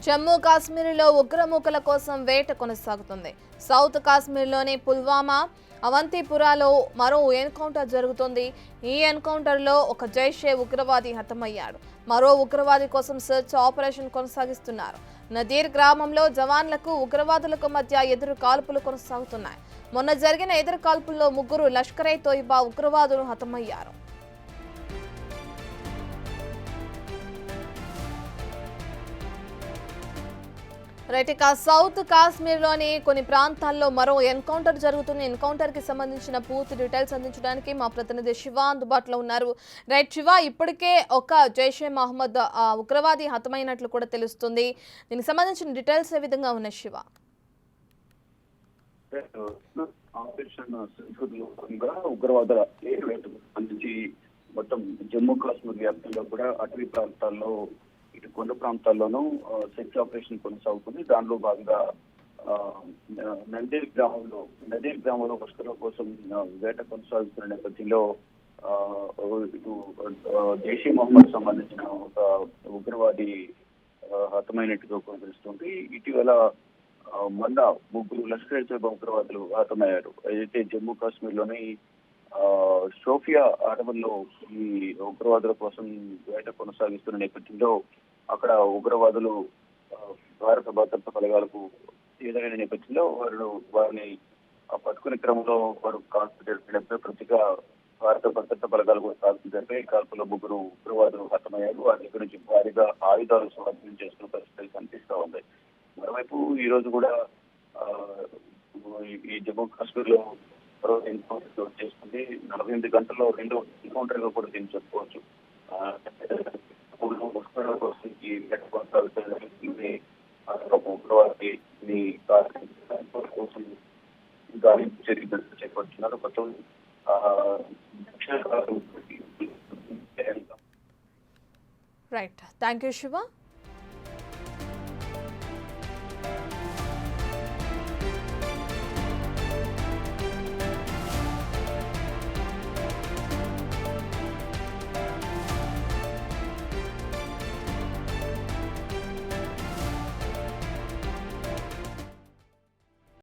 జమ్మూ కాశ్మీర్లో ఉగ్రమూకల కోసం వేట కొనసాగుతుంది. సౌత్ కాశ్మీర్లోని పుల్వామా, అవంతిపురాలో మరో ఎన్కౌంటర్ జరుగుతుంది. ఈ ఎన్కౌంటర్లో ఒక జైషే ఉగ్రవాది హతమయ్యాడు. మరో ఉగ్రవాది కోసం సెర్చ్ ఆపరేషన్ కొనసాగిస్తున్నారు. నదీర్ గ్రామంలో జవాన్లకు ఉగ్రవాదులకు మధ్య ఎదురు కాల్పులు కొనసాగుతున్నాయి. మొన్న జరిగిన ఎదురు కాల్పుల్లో 3 లష్కర్-ఏ-తోయిబా ఉగ్రవాదులు హతమయ్యారు. రైట్, సౌత్ కాశ్మీర్లోని కొన్ని ప్రాంతాల్లో మరో ఎన్కౌంటర్ జరుగుతుంది. ఎన్కౌంటర్ కి సంబంధించిన పూర్తి డీటెయిల్స్ అందించడానికి మా ప్రతినిధి శివ అందుబాటులో ఉన్నారు. రైట్ శివ, ఇప్పటికే ఒక జైషే మహమ్మద్ ఉగ్రవాది హతమైనట్లు కూడా తెలుస్తుంది. దీనికి సంబంధించిన డీటెయిల్స్ ఏ విధంగా ఉన్నాయి శివ? ఉగ్రవాదుల సంబంధించి మొత్తం జమ్మూ కాశ్మీర్ వ్యాప్తంగా కూడా అటవీ ప్రాంతాల్లో ఇటు కొండ ప్రాంతాల్లోనూ సెర్చ్ ఆపరేషన్ కొనసాగుతుంది. దానిలో భాగంగా నదీర్ గ్రామంలో వస్తువుల కోసం వేట కొనసాగుతున్న నేపథ్యంలో ఇటు జైషే మహమ్మద్ సంబంధించిన ఒక ఉగ్రవాది హతమైనట్టుగా తెలుస్తుంది. ఇటీవల మొన్న 3 లష్కర్-ఏ-తోయిబా ఉగ్రవాదులు హతమయ్యారు. ఏదైతే జమ్మూ కాశ్మీర్ లోని షోఫియా అడవుల్లో ఈ ఉగ్రవాదుల కోసం వేట కొనసాగిస్తున్న నేపథ్యంలో అక్కడ ఉగ్రవాదులు భారత భద్రతా బలగాలకు ఎదురైన నేపథ్యంలో వారిని పట్టుకునే క్రమంలో వారు కాల్పులు జరిపినప్పుడు ప్రతిగా భారత భద్రతా బలగాలు కూడా కాల్పులు జరిపాయి. కాల్పులో 3 ఉగ్రవాదులు హతమయ్యారు. వారి దగ్గర నుంచి భారీగా ఆయుధాలు స్వాధీనం చేసుకున్న పరిస్థితులు కనిపిస్తా ఉంది. మరోవైపు ఈ రోజు కూడా ఈ జమ్మూ కాశ్మీర్ లో మరో ఎన్కౌంటర్ చేస్తుంది. 48 గంటల్లో 2 ఎన్కౌంటర్ గా కూడా దీన్ని చెప్పుకోవచ్చు. కోసం ఈ వేట కొనసాగుతుంది. ఉగ్రవాది కోసం గాలి చర్యలు చేపడుతున్నారు. మొత్తం రైట్, థ్యాంక్ యూ శివ.